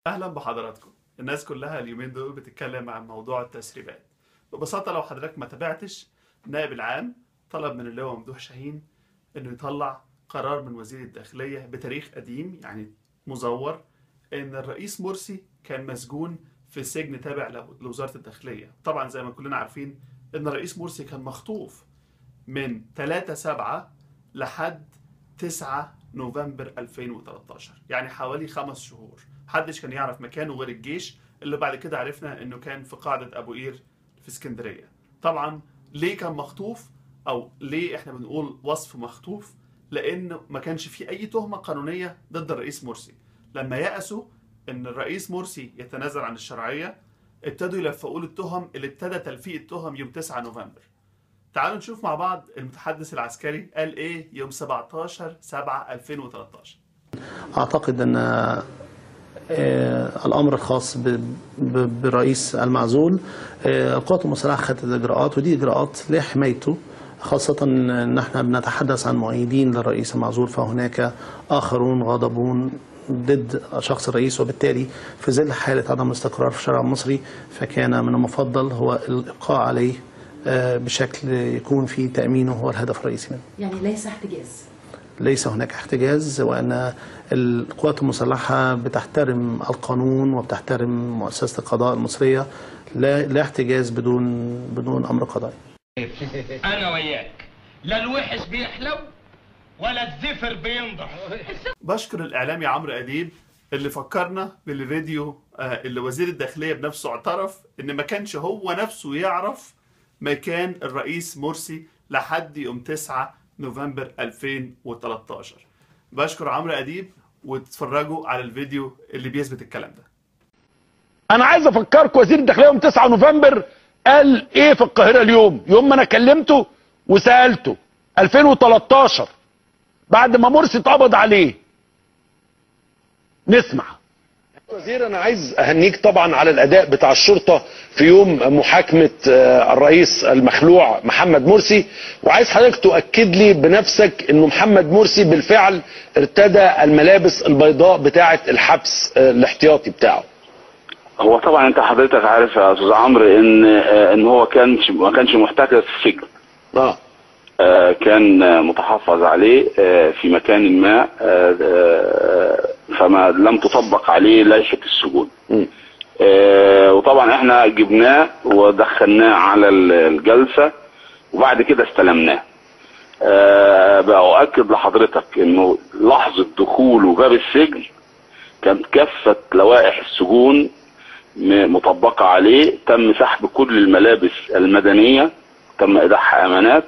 اهلا بحضراتكم. الناس كلها اليومين دول بتتكلم عن موضوع التسريبات. ببساطه لو حضرتك ما تابعتش، النائب العام طلب من اللواء ممدوح شاهين انه يطلع قرار من وزير الداخليه بتاريخ قديم، يعني مزور، ان الرئيس مرسي كان مسجون في سجن تابع لوزاره الداخليه. طبعا زي ما كلنا عارفين ان الرئيس مرسي كان مخطوف من 3/7 لحد 9 نوفمبر 2013، يعني حوالي 5 شهور. محدش كان يعرف مكانه غير الجيش، اللي بعد كده عرفنا انه كان في قاعدة ابو قير في اسكندرية. طبعا ليه كان مخطوف، او ليه احنا بنقول وصف مخطوف؟ لانه ما كانش في اي تهمة قانونية ضد الرئيس مرسي. لما يأسوا ان الرئيس مرسي يتنازل عن الشرعية، ابتدوا يلفقوا له التهم، اللي ابتدى تلفيق التهم يوم 9 نوفمبر. تعالوا نشوف مع بعض المتحدث العسكري قال ايه يوم 17/7/2013. اعتقد ان الامر الخاص بالرئيس المعزول، القوات المسلحه خدت اجراءات، ودي اجراءات لحمايته، خاصه ان احنا بنتحدث عن مؤيدين للرئيس المعزول، فهناك اخرون غاضبون ضد شخص الرئيس، وبالتالي في ظل حاله عدم الاستقرار في الشارع المصري فكان من المفضل هو الابقاء عليه بشكل يكون في تامينه هو الهدف الرئيسي منه. يعني ليس احتجاز؟ ليس هناك احتجاز، وأن القوات المسلحة بتحترم القانون وبتحترم مؤسسة القضاء المصرية. لا احتجاز بدون أمر قضائي. أنا وياك، لا الوحش بيحلو ولا الزفر بينضح. بشكر الإعلامي عمرو أديب اللي فكرنا بالفيديو اللي وزير الداخلية بنفسه اعترف إن ما كانش هو نفسه يعرف مكان الرئيس مرسي لحد يوم 9 نوفمبر 2013. بشكر عمرو أديب، وتتفرجوا على الفيديو اللي بيثبت الكلام ده. انا عايز افكركم وزير الداخليه يوم 9 نوفمبر قال ايه في القاهره اليوم ما انا كلمته وسالته 2013 بعد ما مرسي اتقبض عليه. نسمع. وزير، انا عايز اهنيك طبعا على الاداء بتاع الشرطه في يوم محاكمه الرئيس المخلوع محمد مرسي، وعايز حضرتك تؤكد لي بنفسك انه محمد مرسي بالفعل ارتدى الملابس البيضاء بتاعه الحبس الاحتياطي بتاعه. هو طبعا انت حضرتك عارف يا استاذ عمرو ان هو ما كانش محتجز في السجن. كان متحفظ عليه في مكان ما، فما لم تطبق عليه لائحة السجون. وطبعا احنا جبناه ودخلناه على الجلسة وبعد كده استلمناه. بقى أؤكد لحضرتك انه لحظة دخوله باب السجن كانت كافة لوائح السجون مطبقة عليه، تم سحب كل الملابس المدنية، تم إيداعها أمانات،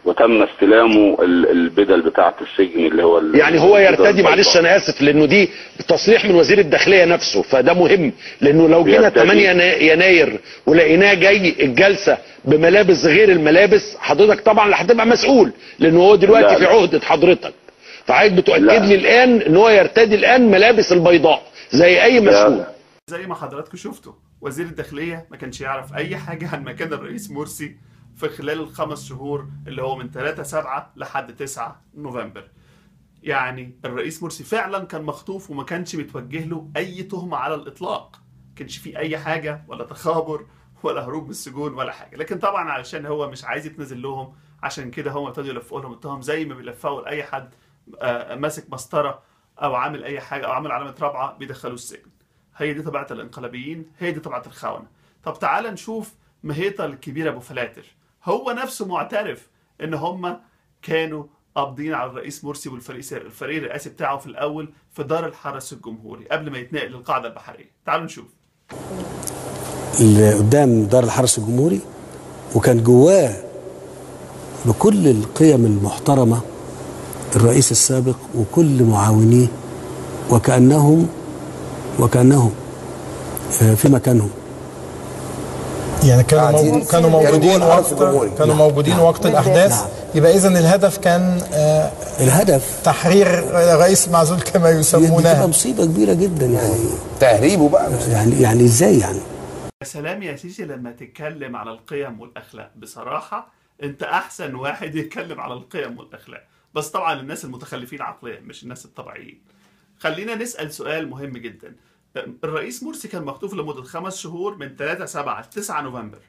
وتم استلامه البدل بتاعه السجن اللي هو يعني هو يرتدي، معلش انا اسف لانه دي تصريح من وزير الداخليه نفسه، فده مهم، لانه لو جينا 8 يناير ولقيناه جاي الجلسه بملابس غير الملابس، حضرتك طبعا اللي هتبقى مسؤول، لانه هو دلوقتي في عهده حضرتك. فعايز بتؤكد لي الان ان هو يرتدي الان ملابس البيضاء زي اي مسؤول. زي ما حضراتكم شفتوا، وزير الداخليه ما كانش يعرف اي حاجه عن مكان الرئيس مرسي في خلال ال5 شهور اللي هو من 3/7 لحد 9 نوفمبر. يعني الرئيس مرسي فعلا كان مخطوف وما كانش متوجه له اي تهمه على الاطلاق، ما كانش فيه اي حاجه ولا تخابر ولا هروب من السجون ولا حاجه. لكن طبعا علشان هو مش عايز يتنازل لهم، عشان كده هم ابتدوا يلفقوا لهم التهم زي ما بيلفقوا لاي حد ماسك مسطره او عامل اي حاجه او عامل علامه رابعه بيدخلوه السجن. هي دي طبيعه الانقلابيين، هي دي طبيعه الخونه. طب تعال نشوف مهيطه الكبير ابو فلاتر، هو نفسه معترف ان هم كانوا قابضين على الرئيس مرسي والفريق الرئاسي بتاعه في الاول في دار الحرس الجمهوري قبل ما يتنقل للقاعده البحريه. تعالوا نشوف. اللي قدام دار الحرس الجمهوري، وكان جواه بكل القيم المحترمه الرئيس السابق وكل معاونيه، وكأنهم في مكانهم. يعني كانوا موجودين وقت الأحداث. يبقى إذن الهدف كان الهدف تحرير رئيس معزول كما يسمونها. دي مصيبة كبيرة جدا، يعني تهريبه بقى، يعني ازاي يعني. يا سلام يا سيسي لما تتكلم على القيم والأخلاق. بصراحة أنت أحسن واحد يتكلم على القيم والأخلاق، بس طبعا الناس المتخلفين عقليا مش الناس الطبيعيين. خلينا نسأل سؤال مهم جدا. الرئيس مرسي كان مخطوف لمدة 5 شهور من 3/7 ل 9 نوفمبر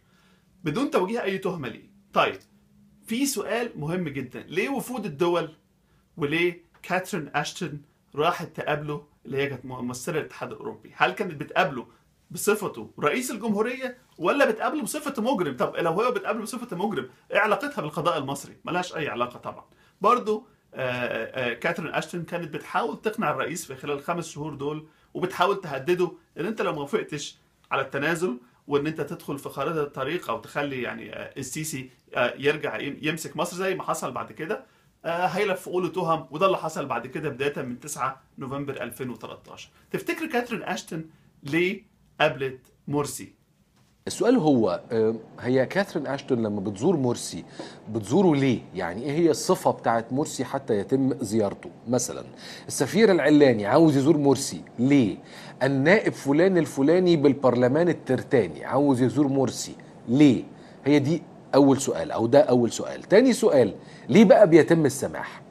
بدون توجيه أي تهمة ليه. طيب في سؤال مهم جدا، ليه وفود الدول وليه كاترين أشتون راحت تقابله اللي هي كانت ممثلة الاتحاد الأوروبي؟ هل كانت بتقابله بصفته رئيس الجمهورية ولا بتقابله بصفة مجرم؟ طب لو هو بتقابله بصفة مجرم ايه علاقتها بالقضاء المصري؟ ملهاش أي علاقة طبعا. برضو كاترين أشتون كانت بتحاول تقنع الرئيس في خلال ال5 شهور دول، وبتحاول تهدده ان انت لو ما وافقتش على التنازل وان انت تدخل في خارطة الطريق او تخلي يعني السيسي يرجع يمسك مصر زي ما حصل بعد كده، هيلفقوا له تهم، وده اللي حصل بعد كده بداية من 9 نوفمبر 2013. تفتكر كاترين أشتون ليه قابلت مرسي؟ السؤال هو هي كاترين أشتون لما بتزور مرسي بتزوره ليه؟ يعني ايه هي الصفة بتاعت مرسي حتى يتم زيارته؟ مثلا السفير العلاني عاوز يزور مرسي ليه؟ النائب فلان الفلاني بالبرلمان الترتاني عاوز يزور مرسي ليه؟ هي دي أول سؤال، أو ده أول سؤال. تاني سؤال، ليه بقى بيتم السماح؟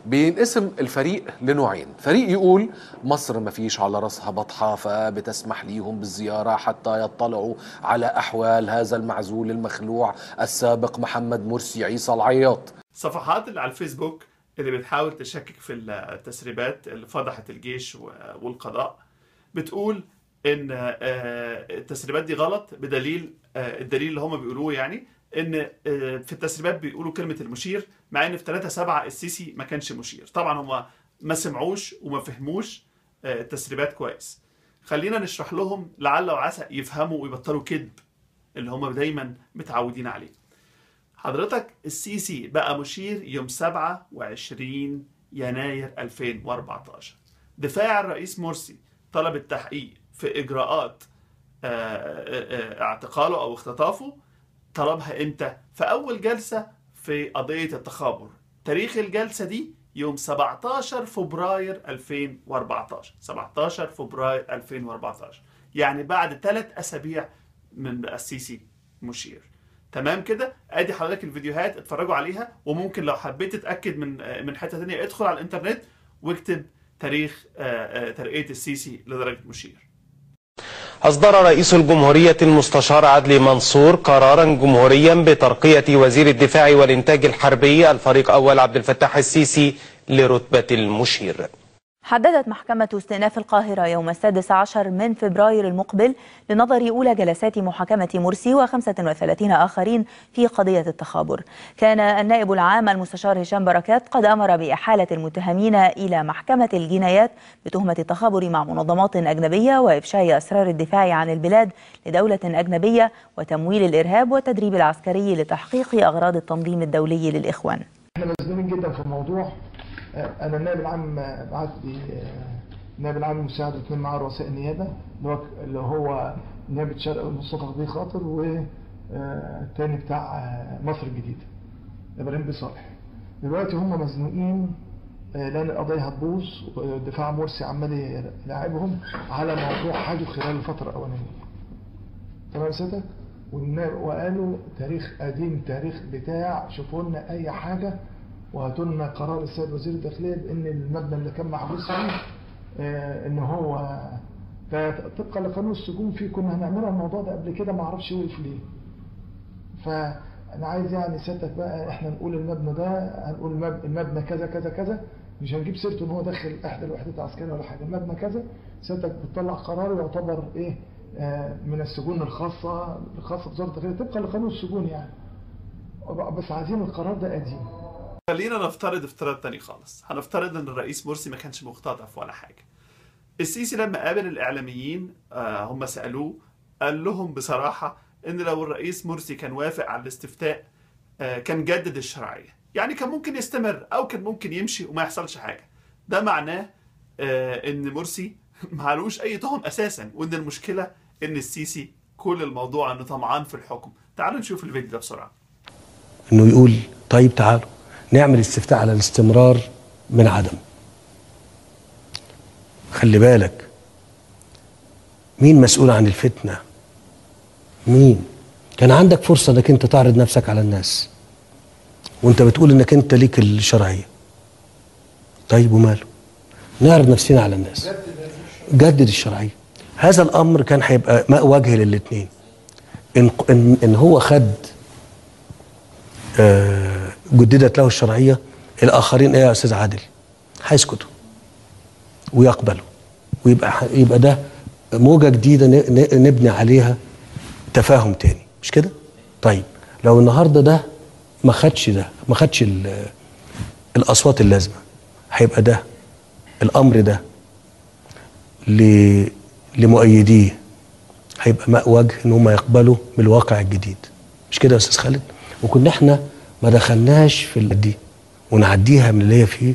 بينقسم الفريق لنوعين، فريق يقول مصر ما فيش على رأسها بطحة فبتسمح ليهم بالزيارة حتى يطلعوا على أحوال هذا المعزول المخلوع السابق محمد مرسي عيسى العياط. صفحات اللي على الفيسبوك اللي بتحاول تشكك في التسريبات اللي فضحت الجيش والقضاء بتقول ان التسريبات دي غلط، بدليل الدليل اللي هم بيقولوه يعني ان في التسريبات بيقولوا كلمة المشير، مع ان في 3/7 السيسي ما كانش مشير. طبعا هم ما سمعوش وما فهموش التسريبات كويس. خلينا نشرح لهم لعل وعسى يفهموا ويبطلوا كذب اللي هم دايما متعودين عليه. حضرتك السيسي بقى مشير يوم 27 يناير 2014. دفاع الرئيس مرسي طلب التحقيق في إجراءات اعتقاله أو اختطافه طلبها امتى؟ في أول جلسة في قضية التخابر. تاريخ الجلسة دي يوم 17 فبراير 2014. 17 فبراير 2014 يعني بعد 3 أسابيع من السيسي مشير. تمام كده؟ ادي حضرتك الفيديوهات اتفرجوا عليها، وممكن لو حبيت تتأكد من حتة تانية ادخل على الانترنت واكتب تاريخ ترقية السيسي لدرجة مشير. أصدر رئيس الجمهورية المستشار عدلي منصور قرارا جمهوريا بترقية وزير الدفاع والإنتاج الحربي الفريق أول عبد الفتاح السيسي لرتبة المشير. حددت محكمة استئناف القاهرة يوم 16 من فبراير المقبل لنظر أولى جلسات محاكمة مرسي و35 آخرين في قضية التخابر. كان النائب العام المستشار هشام بركات قد أمر بإحالة المتهمين إلى محكمة الجنايات بتهمة التخابر مع منظمات أجنبية وإفشاء أسرار الدفاع عن البلاد لدولة أجنبية وتمويل الإرهاب والتدريب العسكري لتحقيق أغراض التنظيم الدولي للإخوان. احنا مزنوقين جدا في الموضوع. انا النائب العام بعت لي النائب العام المساعد واثنين معاه رؤساء النيابه اللي هو نيابه شرق مصطفى غدير خاطر والتاني بتاع مصر الجديده ابراهيم بن صالح. دلوقتي هم مزنوقين لان القضيه هتبوظ ودفاع مرسي عمال يلاعبهم على موضوع حاجه خلال الفتره الاولانيه. تمام سيادتك؟ وقالوا تاريخ قديم، تاريخ بتاع، شوفوا لنا اي حاجه وهاتوا لنا قرار السيد وزير الداخليه بان المبنى اللي كان محبوس فيه ان هو طبقا لقانون السجون فيه. كنا هنعملها الموضوع ده قبل كده، ما اعرفش وقف ليه. فانا عايز يعني سيادتك بقى احنا نقول المبنى ده، هنقول المبنى كذا كذا كذا، مش هنجيب سيرته ان هو داخل احدى الوحدات العسكريه ولا حاجه. المبنى كذا، سيادتك بتطلع قرار يعتبر ايه من السجون الخاصه بوزاره الداخليه طبقا لقانون السجون يعني. بس عايزين القرار ده قديم. خلينا نفترض افتراض تاني خالص. هنفترض ان الرئيس مرسي ما كانش مختطف ولا حاجه. السيسي لما قابل الاعلاميين هم سالوه، قال لهم بصراحه ان لو الرئيس مرسي كان وافق على الاستفتاء كان جدد الشرعيه، يعني كان ممكن يستمر او كان ممكن يمشي وما يحصلش حاجه. ده معناه ان مرسي معلوش اي تهم اساسا، وان المشكله ان السيسي كل الموضوع انه طمعان في الحكم. تعالوا نشوف الفيديو ده بسرعه. انه يقول طيب تعالوا نعمل استفتاء على الاستمرار من عدم. خلي بالك، مين مسؤول عن الفتنة؟ مين؟ كان عندك فرصة انك انت تعرض نفسك على الناس وانت بتقول انك انت ليك الشرعية. طيب وماله؟ نعرض نفسنا على الناس، جدد الشرعية. هذا الامر كان هيبقى ماء وجه للاثنين. ان هو خد جددت له الشرعيه، الاخرين ايه يا استاذ عادل؟ هيسكتوا ويقبلوا، ويبقى ده موجه جديده نبني عليها تفاهم تاني، مش كده؟ طيب لو النهارده ده ما خدش الاصوات اللازمه، هيبقى ده الامر ده لمؤيديه هيبقى ماء وجه ان هم يقبلوا بالواقع الجديد، مش كده يا استاذ خالد؟ وكنا احنا ما دخلناش في دي ونعديها من اللي هي فيه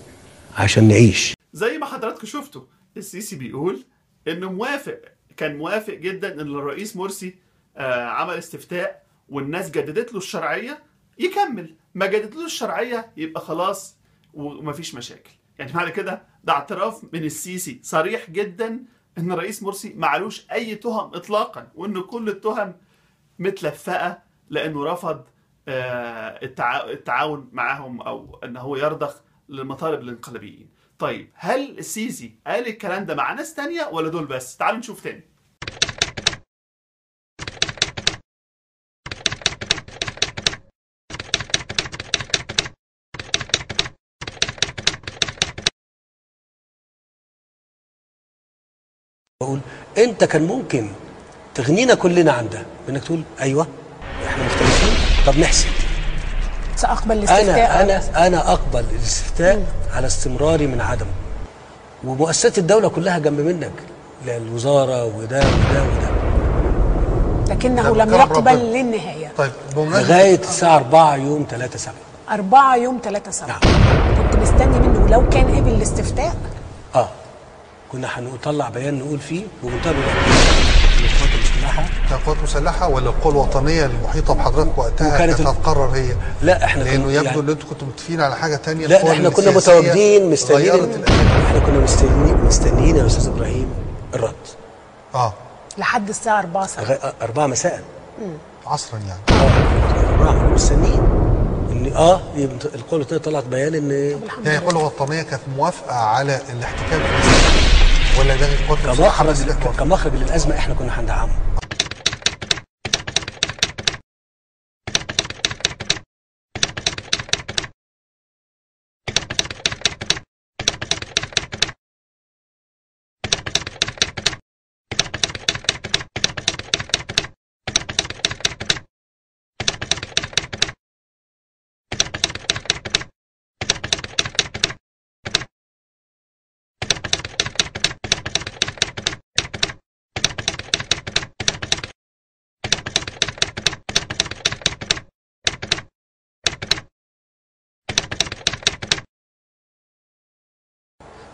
عشان نعيش. زي ما حضراتكم شفتوا السيسي بيقول انه كان موافق جدا ان الرئيس مرسي عمل استفتاء والناس جددت له الشرعيه يكمل، ما جددت له الشرعيه يبقى خلاص ومفيش مشاكل. يعني معنى كده ده اعتراف من السيسي صريح جدا ان الرئيس مرسي معلوش اي تهم اطلاقا، وان كل التهم متلفقه لانه رفض التعاون معاهم او ان هو يرضخ لمطالب الانقلابيين. طيب هل السيسي قال الكلام ده مع ناس تانية ولا دول بس؟ تعالوا نشوف تاني. بقول انت كان ممكن تغنينا كلنا عن ده بانك تقول ايوه احنا مختلفين، طب نحسب. ساقبل الاستفتاء. انا اقبل الاستفتاء على استمراري من عدمه، ومؤسسات الدوله كلها جنب منك، الوزاره وده وده وده، لكنه لم يقبل للنهايه. طيب لغايه الساعه 4 يوم 3/7. 4 يوم 3/7. نعم. كنت مستني منه لو كان قبل الاستفتاء كنا هنطلع بيان نقول فيه بمنتهى القوات المسلحه. كقوات مسلحه ولا القوى الوطنيه المحيطه بحضرتك وقتها كانت هتقرر هي؟ لا احنا لانه يبدو ان انتوا كنتوا متفقين على حاجه ثانيه. لا احنا كنا متواجدين مستنيين، احنا كنا مستنيين يا استاذ ابراهيم الرد لحد الساعه 4 صباحا 4 مساء عصرا يعني 4 مستنيين ان القوى الوطنيه طلعت بيان ان يعني القوى الوطنيه كانت موافقه على الاحتكاك ولا ده كمخرج للازمه احنا كنا هندعمه.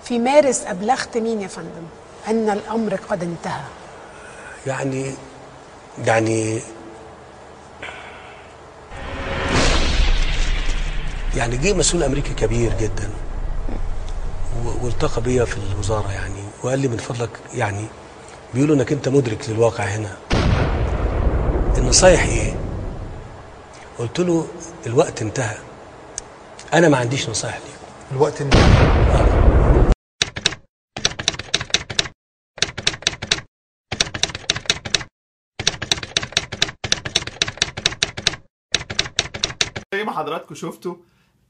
في مارس أبلغت مين يا فندم أن الأمر قد انتهى؟ يعني جه مسؤول أمريكي كبير جدا والتقى بيا في الوزارة يعني وقال لي من فضلك يعني بيقولوا انك انت مدرك للواقع هنا، النصايح ايه؟ قلت له الوقت انتهى، انا ما عنديش نصايح ليكم. الوقت انتهى. زي ما حضراتكم شفتوا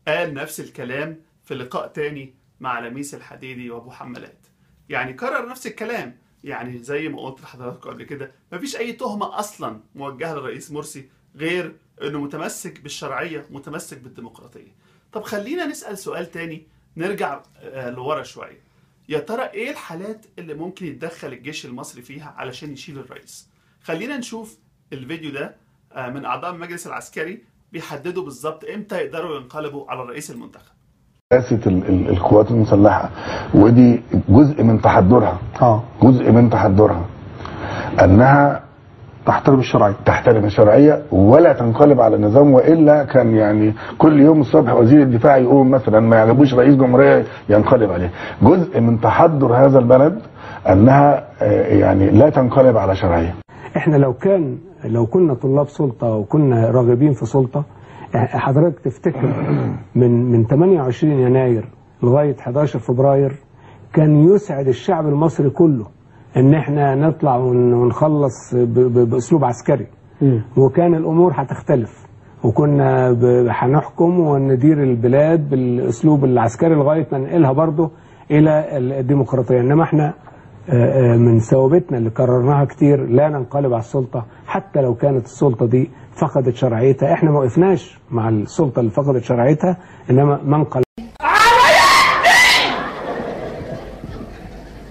قال نفس الكلام في لقاء تاني مع لميس الحديدي وابو حمالات، يعني كرر نفس الكلام. يعني زي ما قلت لحضراتكم قبل كده مفيش اي تهمه اصلا موجهه للرئيس مرسي غير انه متمسك بالشرعيه، متمسك بالديمقراطيه. طب خلينا نسال سؤال تاني، نرجع لورا شويه. يا ترى ايه الحالات اللي ممكن يتدخل الجيش المصري فيها علشان يشيل الرئيس؟ خلينا نشوف الفيديو ده من اعضاء المجلس العسكري بيحددوا بالظبط امتى يقدروا ينقلبوا على الرئيس المنتخب. سياسة القوات المسلحة ودي جزء من تحضرها، جزء من تحضرها انها تحترم الشرعية، تحترم الشرعية ولا تنقلب على النظام، والا كان يعني كل يوم الصبح وزير الدفاع يقوم مثلا ما يعجبوش رئيس جمهورية ينقلب عليه. جزء من تحضر هذا البلد انها يعني لا تنقلب على شرعية. احنا لو كنا طلاب سلطة وكنا راغبين في سلطة، حضرتك تفتكر من 28 يناير لغاية 11 فبراير كان يسعد الشعب المصري كله ان احنا نطلع ونخلص باسلوب عسكري، وكان الامور هتختلف، وكنا هنحكم وندير البلاد بالاسلوب العسكري لغايه ما ننقلها برضه الى الديمقراطيه. انما احنا من ثوابتنا اللي كررناها كتير لا ننقلب على السلطه حتى لو كانت السلطه دي فقدت شرعيتها. احنا ما وقفناش مع السلطه اللي فقدت شرعيتها، انما ما انقلب.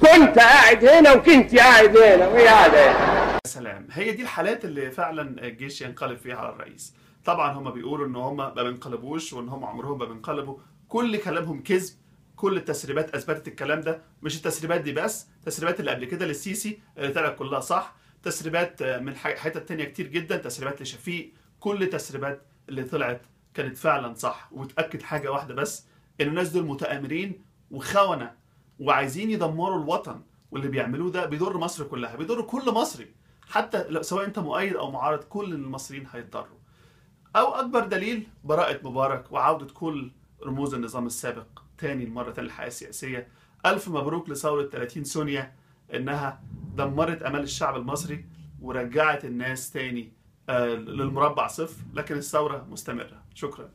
كنت قاعد هنا وكنت قاعد هنا وهي قاعده هنا. سلام. هي دي الحالات اللي فعلا الجيش ينقلب فيها على الرئيس. طبعا هم بيقولوا ان هم ما بينقلبوش وان هم عمرهم ما بينقلبوا، كل كلامهم كذب، كل التسريبات اثبتت الكلام ده. مش التسريبات دي بس، التسريبات اللي قبل كده للسيسي اللي طلعت كلها صح، تسريبات من حتت تانية كتير جدا، تسريبات لشفيق، كل التسريبات اللي طلعت كانت فعلا صح. وتأكد حاجة واحدة بس، ان الناس دول متآمرين وخونة وعايزين يدمروا الوطن، واللي بيعملوه ده بيضر مصر كلها، بيضر كل مصري، حتى سواء انت مؤيد او معارض كل المصريين هيتضروا. او اكبر دليل براءة مبارك وعودة كل رموز النظام السابق تاني المرة تانية للحياة السياسية. الف مبروك لثورة 30 سونيا، انها دمرت امال الشعب المصري ورجعت الناس تاني للمربع صفر، لكن الثورة مستمرة. شكرا.